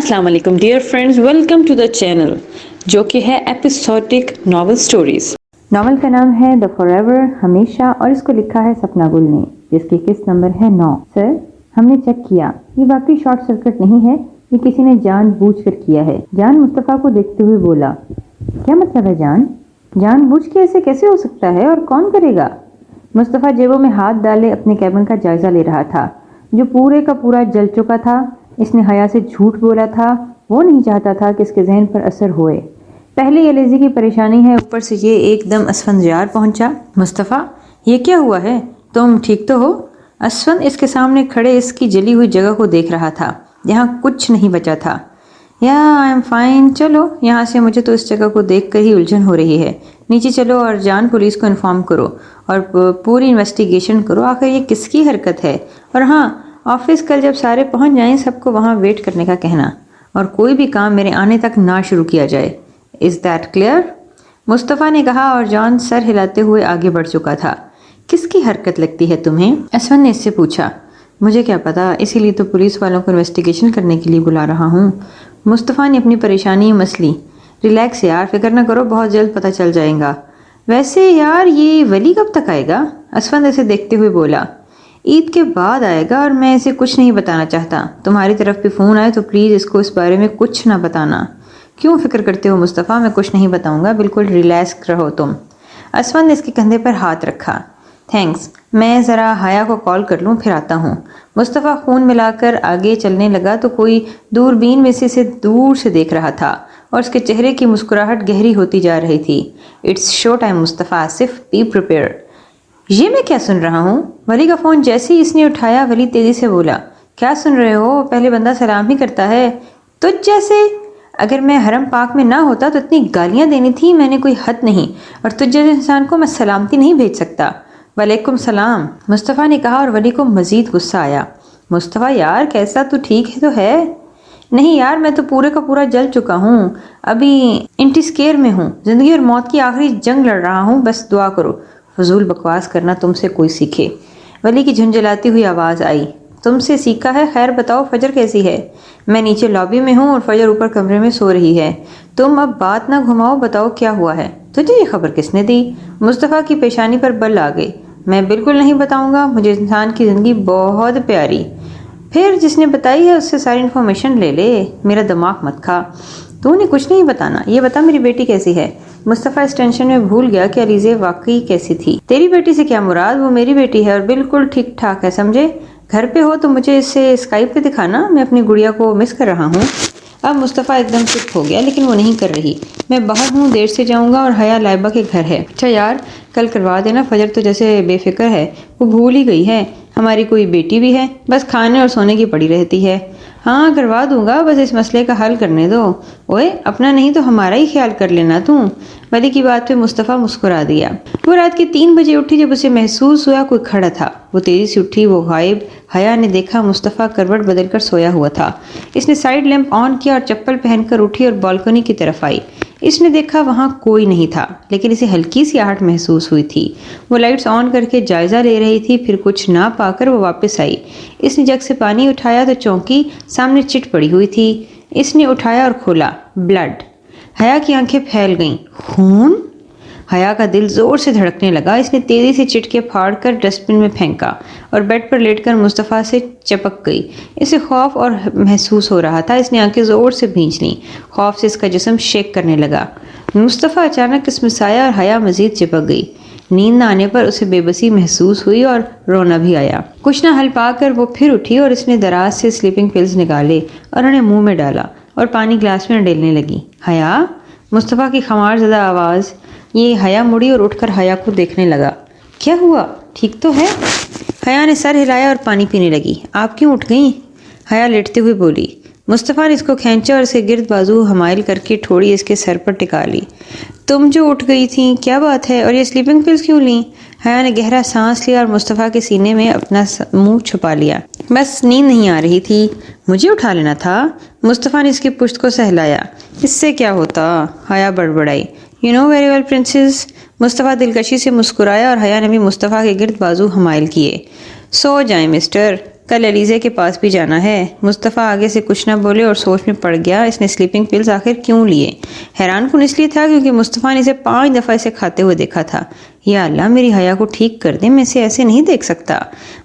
السلام علیکم dear friends, welcome to the channel جو کہ ہے ایپیسوڈک ناول سٹوریز۔ ناول کا نام ہے دا فار ایور، ہمیشہ، اور اس کو لکھا ہے سپنا گل نے، جس کی قسط نمبر ہے 9۔ سر، ہم نے چیک کیا، یہ واقعی شارٹ سرکٹ نہیں ہے، یہ کسی نے جان بوجھ کر کیا ہے۔ جان مصطفیٰ کو دیکھتے ہوئے بولا۔ کیا مطلب ہے جان؟ جان بوجھ کے ایسے کیسے ہو سکتا ہے اور کون کرے گا؟ مصطفیٰ جیبوں میں ہاتھ ڈالے اپنے کیبن کا جائزہ لے رہا تھا، جو پورے کا پورا جل چکا تھا۔ اس نے حیا سے جھوٹ بولا تھا، وہ نہیں چاہتا تھا کہ اس کے ذہن پر اثر ہوئے۔ پہلے یہ لیزی کی پریشانی ہے، اوپر سے یہ ایک دم اسفندیار پہنچا۔ مصطفیٰ، یہ کیا ہوا ہے؟ تم ٹھیک تو ہو؟ اسفند اس کے سامنے کھڑے اس کی جلی ہوئی جگہ کو دیکھ رہا تھا، یہاں کچھ نہیں بچا تھا۔ آئی ایم فائن، چلو یہاں سے، مجھے تو اس جگہ کو دیکھ کر ہی الجھن ہو رہی ہے۔ نیچے چلو اور جان پولیس کو انفارم کرو اور پوری انویسٹیگیشن کرو، آخر یہ کس کی حرکت ہے۔ اور ہاں، آفس کل جب سارے پہنچ جائیں سب کو وہاں ویٹ کرنے کا کہنا، اور کوئی بھی کام میرے آنے تک نہ شروع کیا جائے۔ Is that clear? مصطفیٰ نے کہا، اور جان سر ہلاتے ہوئے آگے بڑھ چکا تھا۔ کس کی حرکت لگتی ہے تمہیں؟ اسفند نے اس سے پوچھا۔ مجھے کیا پتا، اسی لیے تو پولیس والوں کو انویسٹیگیشن کرنے کے لیے بلا رہا ہوں۔ مصطفیٰ نے اپنی پریشانی مسلی۔ ریلیکس یار، فکر نہ کرو، بہت جلد پتہ چل جائے گا۔ ویسے یار، یہ ولی کب تک آئے گا؟ اسفند اسے دیکھتے ہوئے بولا۔ عید کے بعد آئے گا، اور میں اسے کچھ نہیں بتانا چاہتا۔ تمہاری طرف بھی فون آئے تو پلیز اس کو اس بارے میں کچھ نہ بتانا۔ کیوں فکر کرتے ہو مصطفیٰ، میں کچھ نہیں بتاؤں گا، بالکل ریلیکس رہو تم۔ اسفند نے اس کے کندھے پر ہاتھ رکھا۔ تھینکس، میں ذرا حیا کو کال کر لوں، پھر آتا ہوں۔ مصطفیٰ خون ملا کر آگے چلنے لگا تو کوئی دوربین میں سے اسے دور سے دیکھ رہا تھا، اور اس کے چہرے کی مسکراہٹ گہری ہوتی جا رہی تھی۔ It's show time Mustafa Asif, be prepared. یہ میں کیا سن رہا ہوں؟ ولی کا فون جیسے ہی اس نے اٹھایا، ولی تیزی سے بولا۔ کیا سن رہے ہو؟ پہلے بندہ سلام ہی کرتا ہے۔ تجھ جیسے؟ اگر میں حرم پاک میں نہ ہوتا تو اتنی گالیاں دینی تھی میں نے کوئی حد نہیں، اور تجھ جیسے انسان کو میں سلامتی نہیں بھیج سکتا۔ وعلیکم السلام، مصطفیٰ نے کہا، اور ولی کو مزید غصہ آیا۔ مصطفیٰ یار کیسا، تو ٹھیک ہے تو ہے؟ نہیں یار، میں تو پورے کا پورا جل چکا ہوں، ابھی انٹسکیئر میں ہوں، زندگی اور موت کی آخری جنگ لڑ رہا ہوں، بس دعا کرو فضول بکواس کرنا تم سے کوئی سیکھے۔ ولی کی جھنجھلاتی ہوئی آواز آئی۔ تم سے سیکھا ہے؟ خیر بتاؤ فجر کیسی ہے؟ میں نیچے لابی میں ہوں اور فجر اوپر کمرے میں سو رہی ہے۔ تم اب بات نہ گھماؤ، بتاؤ کیا ہوا ہے؟ تجھے یہ خبر کس نے دی؟ مصطفیٰ کی پیشانی پر بل آ گئی۔ میں بالکل نہیں بتاؤں گا، مجھے انسان کی زندگی بہت پیاری۔ پھر جس نے بتائی ہے اس سے ساری انفارمیشن لے لے، میرا دماغ مت کھا۔ تو نے کچھ نہیں بتانا، یہ بتا میری بیٹی کیسی ہے؟ مصطفیٰ اس ٹینشن میں بھول گیا کہ علیزہ واقعی کیسی تھی۔ تیری بیٹی سے کیا مراد؟ وہ میری بیٹی ہے اور بالکل ٹھیک ٹھاک ہے، سمجھے؟ گھر پہ ہو تو مجھے اسے اسکائپ پہ دکھانا، میں اپنی گڑیا کو مس کر رہا ہوں۔ اب مصطفیٰ ایک دم چپ ہو گیا، لیکن وہ نہیں کر رہی۔ میں باہر ہوں، دیر سے جاؤں گا، اور حیا لائبہ کے گھر ہے۔ اچھا یار، کل کروا دینا، فجر تو جیسے بے فکر ہے، وہ بھول ہی گئی ہے ہماری کوئی بیٹی بھی ہے، بس کھانے اور سونے کی پڑی رہتی ہے۔ ہاں کروا دوں گا، بس اس مسئلے کا حل کرنے دو۔ اوئے، اپنا نہیں تو ہمارا ہی خیال کر لینا تم۔ ولی کی بات پہ مصطفیٰ مسکرا دیا۔ وہ رات کے 3 بجے اٹھی جب اسے محسوس ہوا کوئی کھڑا تھا۔ وہ تیزی سے اٹھی، وہ غائب۔ حیا نے دیکھا مصطفیٰ کروٹ بدل کر سویا ہوا تھا۔ اس نے سائیڈ لیمپ آن کیا اور چپل پہن کر اٹھی اور بالکنی کی طرف آئی۔ اس نے دیکھا وہاں کوئی نہیں تھا، لیکن اسے ہلکی سی آہٹ محسوس ہوئی تھی۔ وہ لائٹس آن کر کے جائزہ لے رہی تھی، پھر کچھ نہ پا کر وہ واپس آئی۔ اس نے جگ سے پانی اٹھایا تو چونکی، سامنے چٹ پڑی ہوئی تھی۔ اس نے اٹھایا اور کھولا، بلڈ۔ حیا کی آنکھیں پھیل گئیں۔ خون؟ حیا کا دل زور سے دھڑکنے لگا۔ اس نے تیزی سے چٹکے پھاڑ کر ڈسٹ بن میں پھینکا اور بیڈ پر لیٹ کر مصطفیٰ سے چپک گئی۔ اسے خوف اور محسوس ہو رہا تھا۔ اس نے آنکھیں زور سے بھینچ لیں۔ خوف سے اس کا جسم شیک کرنے لگا۔ مصطفیٰ اچانک کسمسایا اور حیا مزید چپک گئی۔ نیند نہ آنے پر اسے بے بسی محسوس ہوئی اور رونا بھی آیا۔ کچھ نہ حل پا کر وہ پھر اٹھی اور اس نے دراز سے سلیپنگ پلز نکالے اور انہیں منہ میں ڈالا اور پانی گلاس میں ڈالنے لگی۔ حیا؟ مصطفیٰ کی خمار زدہ آواز۔ یہ حیا مڑی اور اٹھ کر حیا کو دیکھنے لگا۔ کیا ہوا؟ ٹھیک تو ہے؟ حیا نے سر ہلایا اور پانی پینے لگی۔ آپ کیوں اٹھ گئیں؟ حیا لیٹتے ہوئے بولی۔ مصطفیٰ نے اس کو کھینچا اور اسے گرد بازو حمائل کر کے ٹھوڑی اس کے سر پر ٹکا لی۔ تم جو اٹھ گئی تھیں، کیا بات ہے؟ اور یہ سلیپنگ پلز کیوں لیں؟ حیا نے گہرا سانس لیا اور مصطفیٰ کے سینے میں اپنا منہ چھپا لیا۔ بس نیند نہیں آ رہی تھی۔ مجھے اٹھا لینا تھا۔ مصطفیٰ نے اس کی پشت کو سہلایا۔ اس سے کیا ہوتا؟ حیا بڑبڑائی۔ You know very well, princess. مصطفیٰ دلکشی سے مسکرایا اور حیا نے بھی مصطفیٰ کے گرد بازو حمائل کیے۔ سو جائیں مسٹر، کل علیزہ کے پاس بھی جانا ہے۔ مصطفیٰ آگے سے کچھ نہ بولے اور سوچ میں پڑ گیا اس نے سلیپنگ پلز آخر کیوں لیے۔ حیران کن اس لیے تھا کیونکہ مصطفیٰ نے اسے 5 دفعہ اسے کھاتے ہوئے دیکھا تھا۔ یا اللہ میری حیا کو ٹھیک کر دے، میں اسے ایسے نہیں دیکھ سکتا،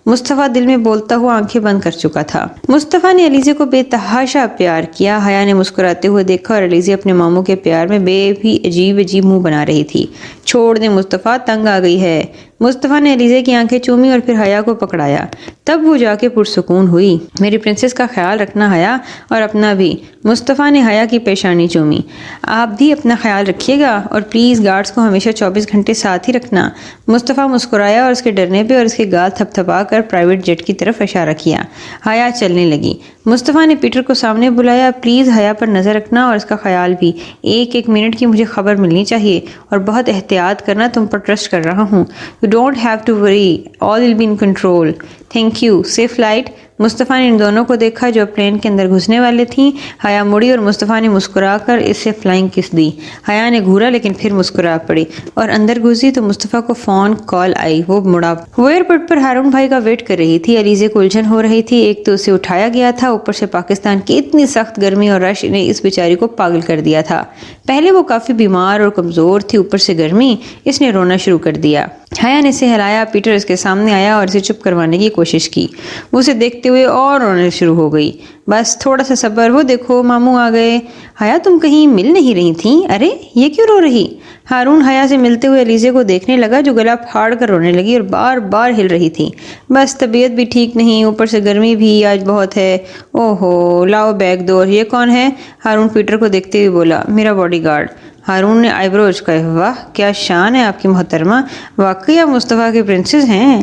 مصطفیٰ دل میں بولتا ہوا آنکھیں بند کر چکا تھا۔ مصطفیٰ نے علیزہ کو بے تحاشا پیار کیا۔ حیا نے مسکراتے ہوئے دیکھا اور علیزہ اپنے ماموں کے پیار میں بے بھی عجیب عجیب منہ بنا رہی تھی۔ چھوڑ دے مصطفیٰ، تنگ آ گئی ہے۔ مصطفیٰ نے علیزہ کی آنکھیں چومی اور پھر حیا کو پکڑایا، تب وہ جا کے پرسکون ہوئی۔ میری پرنسس کا خیال رکھنا حیا، اور اپنا بھی۔ مصطفیٰ نے حیا کی پیشانی چومی۔ آپ بھی اپنا خیال رکھیے گا اور پلیز گارڈز کو ہمیشہ 24 گھنٹے ساتھ ہی رکھنا۔ مصطفیٰ مسکرایا اور اس کے ڈرنے پہ اور اس کے گال تھپ تھپا کر پرائیویٹ جیٹ کی طرف اشارہ کیا۔ حیا چلنے لگی۔ مصطفیٰ نے پیٹر کو سامنے بلایا، پلیز حیا پر نظر رکھنا اور اس کا خیال بھی، ایک منٹ کی مجھے خبر ملنی چاہیے، اور بہت احتیاط کرنا، تم پر ٹرسٹ کر رہا ہوں۔ You don't have to worry, all will be in control. Thank you. Safe flight. مصطفیٰ نے ان دونوں کو دیکھا جو پلین کے اندر گھسنے والے تھیں۔ حیا مڑی اور مصطفیٰ نے مسکرا کر اس سے فلائنگ کس دی۔ حیا نے گھورا لیکن پھر مسکرا پڑی اور اندر گھسی تو مصطفیٰ کو فون کال آئی۔ وہ مڑا، وہ ایئرپورٹ پر ہارون بھائی کا ویٹ کر رہی تھی۔ علیزہ کو الجھن ہو رہی تھی، ایک تو اسے اٹھایا گیا تھا، اوپر سے پاکستان کی اتنی سخت گرمی اور رش نے اس بیچاری کو پاگل کر دیا تھا۔ پہلے وہ کافی بیمار اور کمزور تھی، اوپر سے گرمی، اس نے رونا شروع کر دیا۔ حیا نے اسے ہلایا، پیٹر اس کے سامنے آیا اور اسے چپ کروانے کی کوشش کی۔ وہ اسے دیکھتے ہوئے اور رونے شروع ہو گئی۔ بس تھوڑا سا صبر، وہ دیکھو ماموں آ گئے۔ حیا تم کہیں مل نہیں رہی تھیں؟ ارے یہ کیوں رو رہی؟ ہارون حیا سے ملتے ہوئے علیزہ کو دیکھنے لگا جو گلا پھاڑ کر رونے لگی اور بار بار ہل رہی تھی۔ بس طبیعت بھی ٹھیک نہیں، اوپر سے گرمی بھی آج بہت ہے۔ اوہو لاؤ بیگ دو۔ یہ کون ہے؟ ہارون پیٹر کو دیکھتے ہوئے بولا، میرا باڈی گارڈ۔ ہارون نے آئی برو اچکائے، واہ کیا شان ہے آپ کی محترمہ، واقعی آپ مصطفیٰ کے پرنسس ہیں۔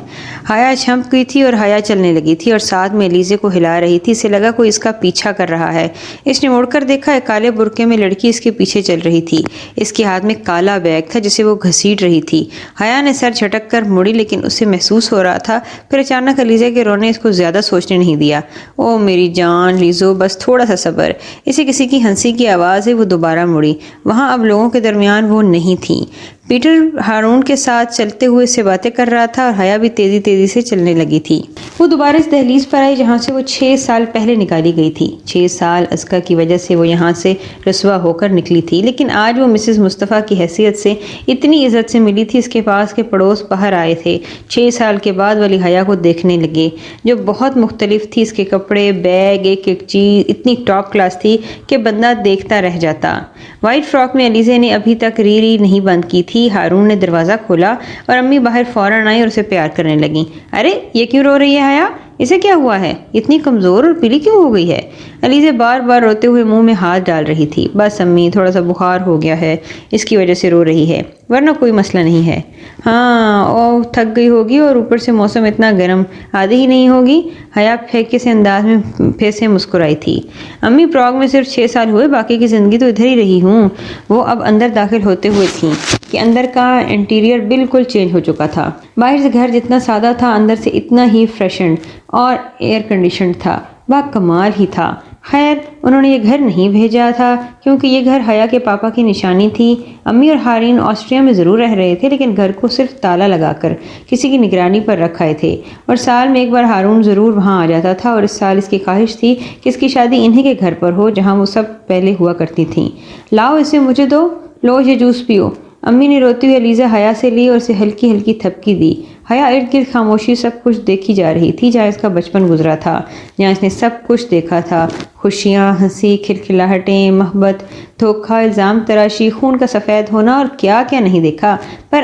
حیا چھمک گئی تھی اور حیا چلنے لگی تھی اور ساتھ میں علیزہ کو ہلا رہی تھی۔ اسے لگا کوئی اس کا پیچھا کر رہا ہے۔ اس نے مڑ کر دیکھا، ایک کالے برقعے میں لڑکی اس کے پیچھے چل رہی تھی۔ اس کے ہاتھ میں کالا بیگ تھا جسے وہ گھسیٹ رہی تھی۔ حیا نے سر جھٹک کر مڑی لیکن اسے محسوس ہو رہا تھا۔ پھر اچانک علیزہ کے رونے اس کو زیادہ سوچنے نہیں دیا۔ او میری جان لیزو، بس تھوڑا سا صبر۔ اسے کسی کی ہنسی کی آواز ہے۔ وہ دوبارہ مڑی، وہاں اب لوگوں کے درمیان وہ نہیں تھی۔ پیٹر ہارون کے ساتھ چلتے ہوئے سے باتیں کر رہا تھا اور حیا بھی تیزی تیزی سے چلنے لگی تھی۔ وہ دوبارہ اس دہلیز پر آئی جہاں سے وہ 6 سال پہلے نکالی گئی تھی۔ 6 سال ازکا کی وجہ سے وہ یہاں سے رسوا ہو کر نکلی تھی، لیکن آج وہ مسز مصطفیٰ کی حیثیت سے اتنی عزت سے ملی تھی، اس کے پاس کے پڑوس باہر آئے تھے۔ 6 سال کے بعد ولی حیا کو دیکھنے لگے جو بہت مختلف تھی۔ اس کے کپڑے، بیگ، ایک ایک چیز اتنی ٹاپ کلاس تھی کہ بندہ دیکھتا رہ جاتا۔ وائٹ فراک میں علیزہ نے ابھی تک ری نہیں بند کی تھی۔ ہارون نے دروازہ کھولا اور امی باہر فوراً آئی اور اسے پیار کرنے لگیں۔ ارے یہ کیوں رو رہی ہے حیا؟ اسے کیا ہوا ہے؟ اتنی کمزور اور پیلی کیوں ہو گئی ہے؟ علیزہ بار بار روتے ہوئے منہ میں ہاتھ ڈال رہی تھی۔ بس امی تھوڑا سا بخار ہو گیا ہے، اس کی وجہ سے رو رہی ہے، ورنہ کوئی مسئلہ نہیں ہے۔ ہاں او تھک گئی ہوگی اور اوپر سے موسم اتنا گرم، عادی ہی نہیں ہوگی۔ حیا پھینکے سے انداز میں پھر سے مسکرائی تھی۔ امی پراگ میں صرف 6 سال ہوئے، باقی کی زندگی تو ادھر ہی رہی ہوں۔ وہ اب اندر داخل ہوتے ہوئے تھیں کہ اندر کا انٹیریئر بالکل چینج ہو چکا تھا۔ باہر سے گھر جتنا سادہ تھا اندر سے اتنا ہی فریشنڈ اور ایئر کنڈیشنڈ تھا، با کمال ہی تھا۔ خیر انہوں نے یہ گھر نہیں بھیجا تھا کیونکہ یہ گھر حیا کے پاپا کی نشانی تھی۔ امی اور ہارون آسٹریا میں ضرور رہ رہے تھے لیکن گھر کو صرف تالا لگا کر کسی کی نگرانی پر رکھائے تھے، اور سال میں ایک بار ہارون ضرور وہاں آ جاتا تھا، اور اس سال اس کی خواہش تھی کہ اس کی شادی انہی کے گھر پر ہو جہاں وہ سب پہلے ہوا کرتی تھیں۔ لاؤ اسے مجھے دو، لو یہ جوس پیو۔ امی نے روتی ہوئی علیزہ حیا سے لی اور اسے ہلکی ہلکی تھپکی دی۔ حیا ارد گرد خاموشی سب کچھ دیکھی جا رہی تھی جہاں اس کا بچپن گزرا تھا، جہاں اس نے سب کچھ دیکھا تھا، خوشیاں، ہنسی، کھلکھلاہٹیں، محبت، دھوکہ، الزام تراشی، خون کا سفید ہونا اور کیا کیا نہیں دیکھا، پر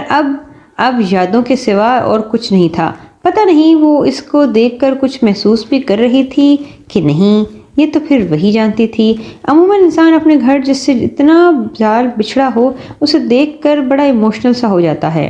اب یادوں کے سوا اور کچھ نہیں تھا۔ پتہ نہیں وہ اس کو دیکھ کر کچھ محسوس بھی کر رہی تھی کہ نہیں، یہ تو پھر وہی جانتی تھی۔ عموماً انسان اپنے گھر جس سے اتنا زیادہ بچھڑا ہو اسے دیکھ کر بڑا ایموشنل سا ہو جاتا ہے،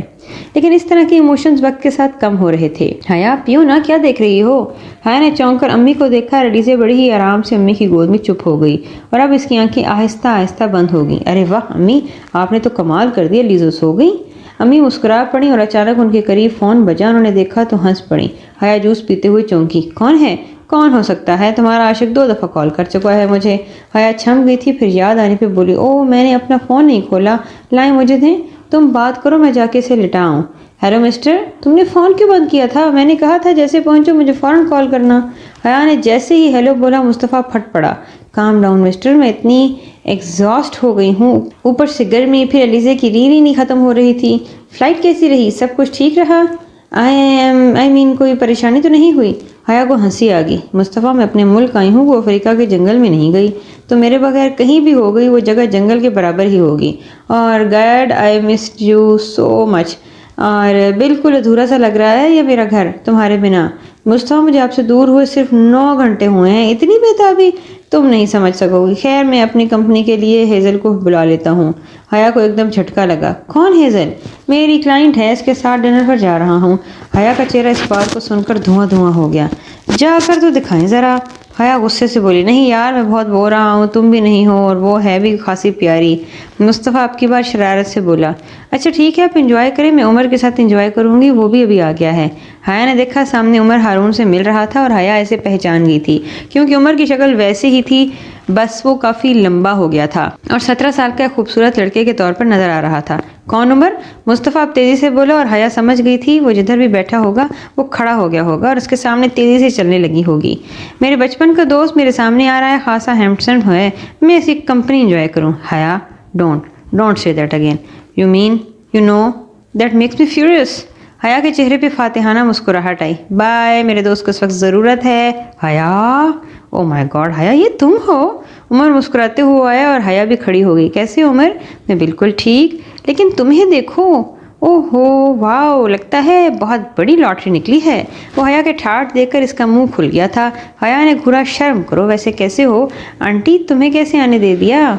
لیکن اس طرح کے ایموشنز وقت کے ساتھ کم ہو رہے تھے۔ حیا پیو نا، کیا دیکھ رہی ہو؟ حیا نے چونک کر امی کو دیکھا۔ علیزہ بڑی ہی آرام سے امی کی گود میں چپ ہو گئی اور اب اس کی آنکھیں آہستہ آہستہ بند ہو گئیں۔ ارے واہ امی، آپ نے تو کمال کر دیا، لیزو سو گئی؟ امی مسکرا پڑی اور اچانک ان کے قریب فون بجا، انہوں نے دیکھا تو ہنس پڑی۔ حیا جوس پیتے ہوئے چونکی، کون ہے؟ کون ہو سکتا ہے؟ تمہارا عاشق 2 دفعہ کال کر چکا ہے مجھے۔ حیا چھم گئی تھی، پھر یاد آنے پہ بولی، او میں نے اپنا فون نہیں کھولا، لائیں مجھے دیں، تم بات کرو میں جا کے اسے لٹاؤں۔ ہیلو مسٹر، تم نے فون کیوں بند کیا تھا؟ میں نے کہا تھا جیسے پہنچو مجھے فوراً کال کرنا۔ حیا نے جیسے ہی ہیلو بولا مصطفیٰ پھٹ پڑا۔ کام ڈاؤن مسٹر، میں اتنی ایگزاسٹ ہو گئی ہوں، اوپر سے گرمی، پھر علیزے کی ریڑھی نہیں ختم ہو رہی تھی۔ فلائٹ کیسی رہی؟ سب کچھ ٹھیک رہا؟ آئی مین کوئی پریشانی تو نہیں ہوئی؟ حیا کو ہنسی آ گئی۔ مصطفیٰ میں اپنے ملک آئی ہوں، وہ افریقہ کے جنگل میں نہیں گئی، تو میرے بغیر کہیں بھی ہو گئی وہ جگہ جنگل کے برابر ہی ہوگی۔ اور God I missed you so much, اور بالکل ادھورا سا لگ رہا ہے یہ میرا گھر تمہارے بنا۔ مصطفیٰ مجھے آپ سے دور ہوئے صرف 9 گھنٹے ہوئے ہیں، اتنی بےتابی تم نہیں سمجھ سکو گی۔ خیر میں اپنی کمپنی کے لیے ہیزل کو بلا لیتا ہوں۔ حیا کو ایک دم جھٹکا لگا۔ کون ہیزل؟ میری کلائنٹ ہے، اس کے ساتھ ڈنر پر جا رہا ہوں۔ حیا کا چہرہ اس بات کو سن کر دھواں دھواں ہو گیا۔ جا کر تو دکھائیں ذرا۔ حیا غصے سے بولی، نہیں یار میں بہت بو رہا ہوں، تم بھی نہیں ہو، اور وہ ہے بھی خاصی پیاری۔ مصطفیٰ اب کی بار شرارت سے بولا، اچھا ٹھیک ہے آپ انجوائے کریں، میں عمر کے ساتھ انجوائے کروں گی، وہ بھی ابھی آ گیا ہے۔ حیا نے دیکھا سامنے عمر ہارون سے مل رہا تھا، اور حیا اسے پہچان گئی تھی کیونکہ عمر کی شکل ویسے ہی تھی، بس وہ کافی لمبا ہو گیا تھا اور 17 سال کا خوبصورت لڑکے کے طور پر نظر آ رہا تھا۔ کون عمر؟ مصطفیٰ اب تیزی سے بولا، اور حیا سمجھ گئی تھی وہ جدھر بھی بیٹھا ہوگا وہ کھڑا ہو گیا ہوگا اور اس کے سامنے تیزی سے چلنے لگی ہوگی۔ میرے بچپن کا دوست میرے سامنے آ رہا ہے، خاصا ہینڈسم ہے، میں اس کی کمپنی انجوائے کروں۔ حیا don't say that again. You mean, you know, that makes me furious. حیا کے چہرے پہ فاتحانہ مسکراہٹ آئی۔ بائے، میرے دوست کو اس وقت ضرورت ہے۔ حیا، او مائی گاڈ حیا یہ تم ہو؟ عمر مسکراتے ہوئے آیا اور حیا بھی کھڑی ہو گئی۔ کیسے عمر؟ میں بالکل ٹھیک، لیکن تمہیں دیکھو، اوہ ہو واو، لگتا ہے بہت بڑی لاٹری نکلی ہے۔ وہ حیا کے ٹھاٹھ دیکھ کر اس کا منہ کھل گیا تھا۔ حیا نے گھورا، شرم کرو، ویسے کیسے ہو؟ آنٹی تمہیں کیسے آنے دے دیا؟